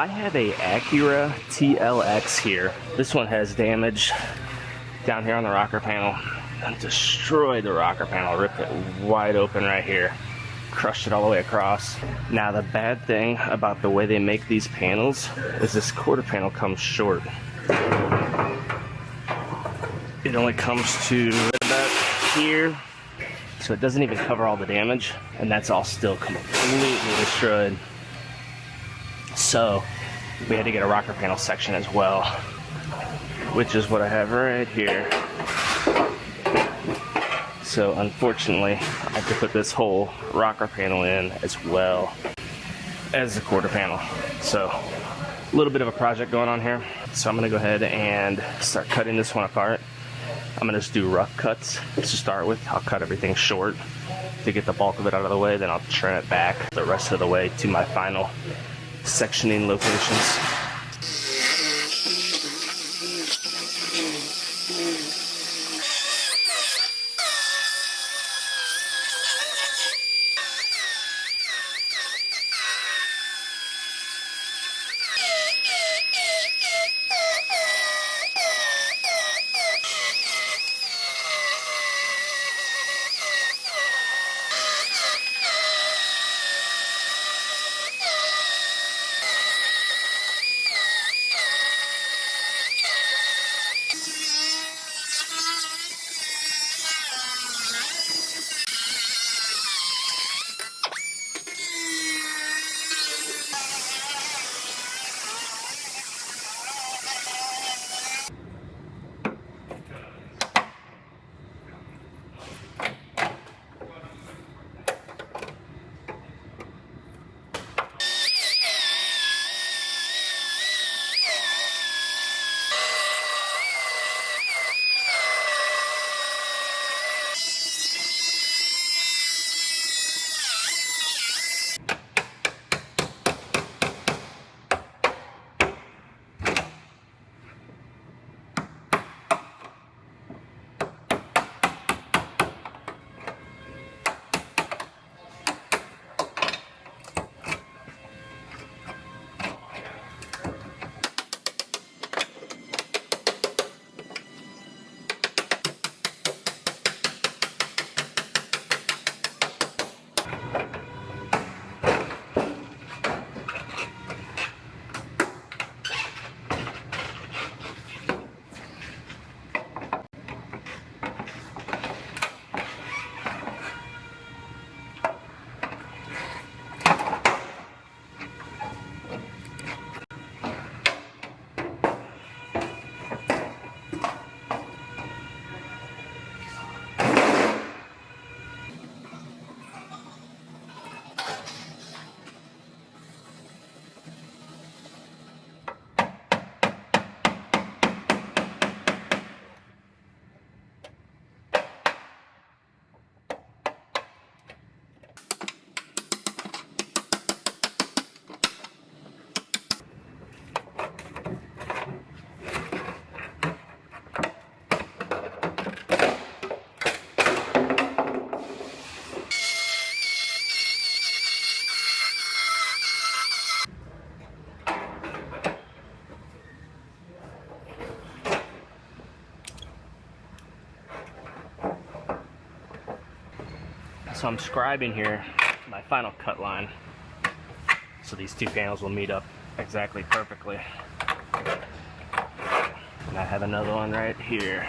I have a Acura TLX here. This one has damage down here on the rocker panel. I destroyed the rocker panel, ripped it wide open right here. Crushed it all the way across. Now the bad thing about the way they make these panels is this quarter panel comes short. It only comes to about here, so it doesn't even cover all the damage, and that's all still completely destroyed. So we had to get a rocker panel section as well, which is what I have right here. So unfortunately, I have to put this whole rocker panel in as well as the quarter panel. So a little bit of a project going on here. So I'm gonna go ahead and start cutting this one apart. I'm gonna just do rough cuts to start with. I'll cut everything short to get the bulk of it out of the way, then I'll trim it back the rest of the way to my final sectioning locations. So I'm scribing here my final cut line, so these two panels will meet up exactly perfectly. And I have another one right here.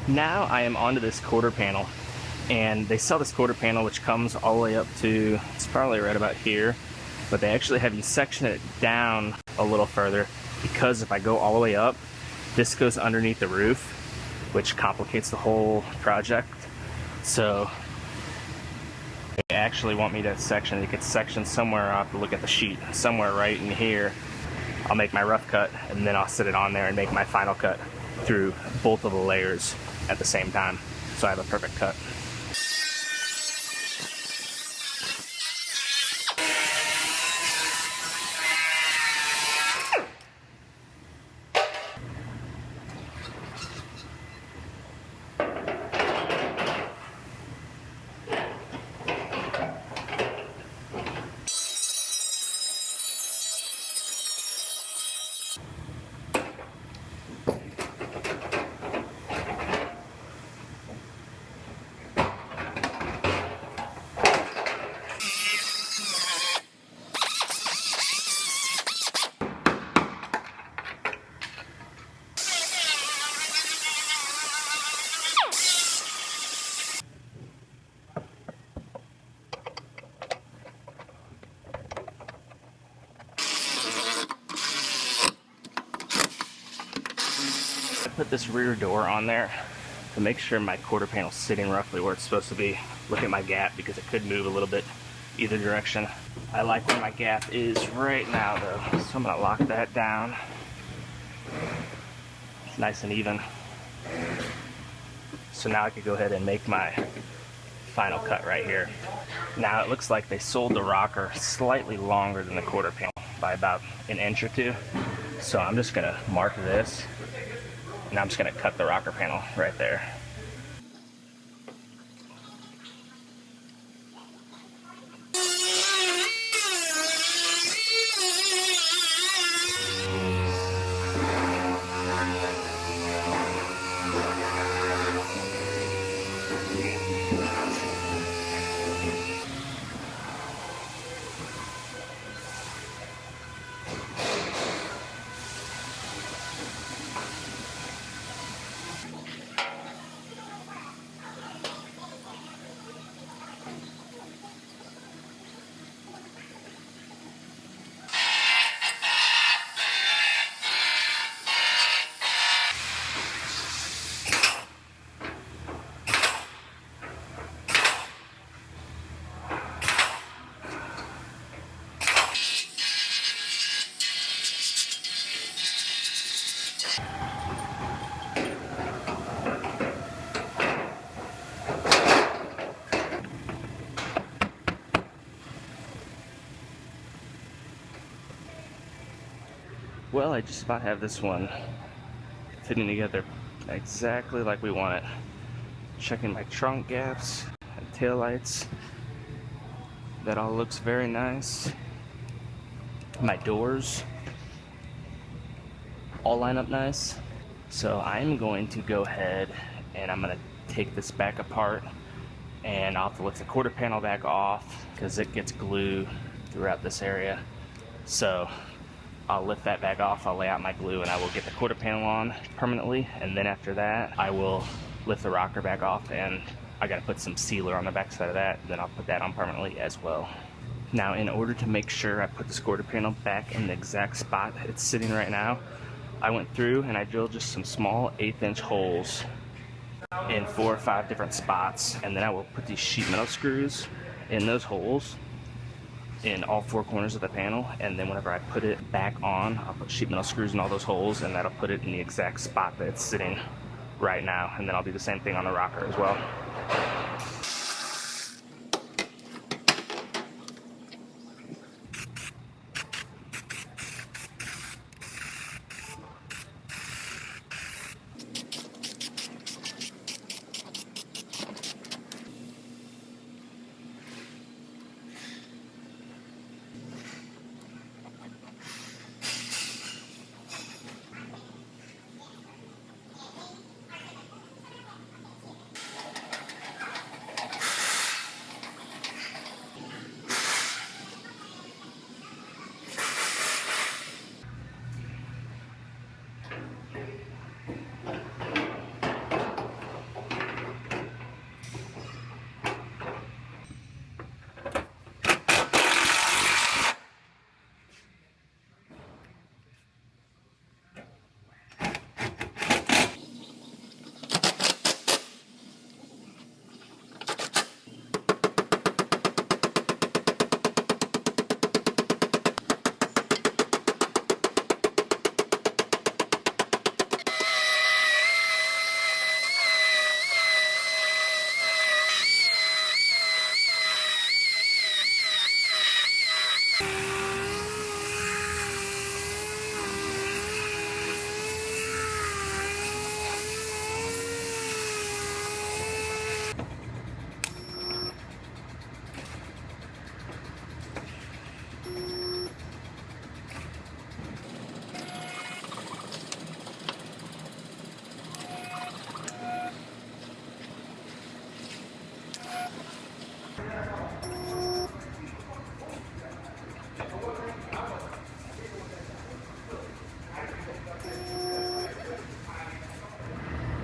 Now I am onto this quarter panel, and they sell this quarter panel which comes all the way up to, it's probably right about here, but they actually have you section it down a little further, because if I go all the way up, this goes underneath the roof, which complicates the whole project. So they actually want me to section, you could section somewhere, I'll have to look at the sheet, somewhere right in here. I'll make my rough cut, and then I'll sit it on there and make my final cut through both of the layers at the same time, so I have a perfect cut. Put this rear door on there to make sure my quarter panel's sitting roughly where it's supposed to be. Look at my gap, because it could move a little bit either direction. I like where my gap is right now though, so I'm gonna lock that down. It's nice and even. So now I could go ahead and make my final cut right here. Now it looks like they sold the rocker slightly longer than the quarter panel by about an inch or two. So I'm just gonna mark this, and I'm just gonna cut the rocker panel right there. Well, I just about have this one fitting together exactly like we want it. Checking my trunk gaps and tail lights. That all looks very nice. My doors all line up nice. So I'm going to go ahead and I'm going to take this back apart, and I'll have to lift the quarter panel back off because it gets glue throughout this area. So I'll lift that back off, I'll lay out my glue, and I will get the quarter panel on permanently, and then after that I will lift the rocker back off, and I gotta put some sealer on the back side of that, then I'll put that on permanently as well. Now, in order to make sure I put this quarter panel back in the exact spot it's sitting right now, I went through and I drilled just some small 1/8" holes in 4 or 5 different spots, and then I will put these sheet metal screws in those holes in all 4 corners of the panel, and then whenever I put it back on, I'll put sheet metal screws in all those holes, and that'll put it in the exact spot that it's sitting right now, and then I'll do the same thing on the rocker as well.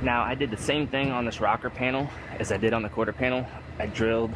Now I did the same thing on this rocker panel as I did on the quarter panel. I drilled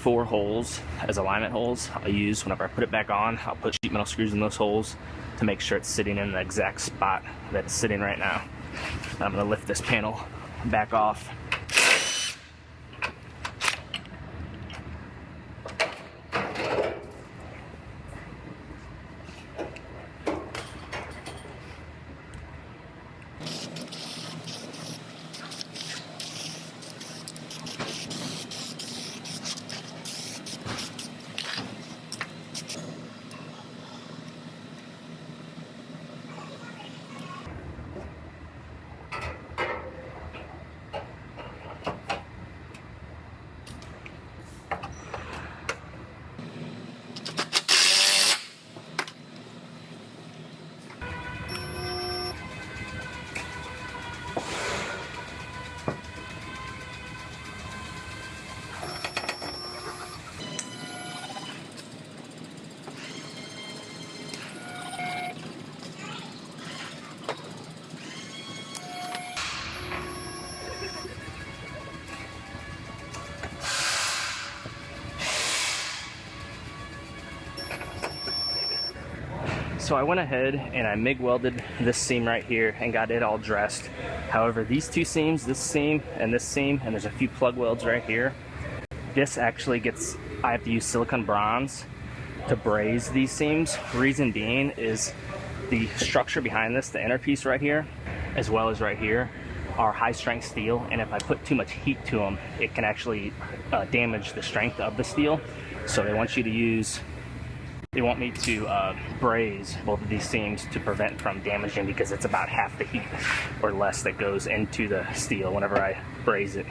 4 holes as alignment holes. I'll use whenever I put it back on. I'll put sheet metal screws in those holes to make sure it's sitting in the exact spot that it's sitting right now. I'm going to lift this panel back off. So I went ahead and I MIG welded this seam right here and got it all dressed. However, these 2 seams, this seam, and there's a few plug welds right here. This actually I have to use silicone bronze to braze these seams. Reason being is the structure behind this, the inner piece right here, as well as right here, are high strength steel, and if I put too much heat to them, it can actually damage the strength of the steel. So they want me to braze both of these seams to prevent from damaging, because it's about half the heat or less that goes into the steel whenever I braze it.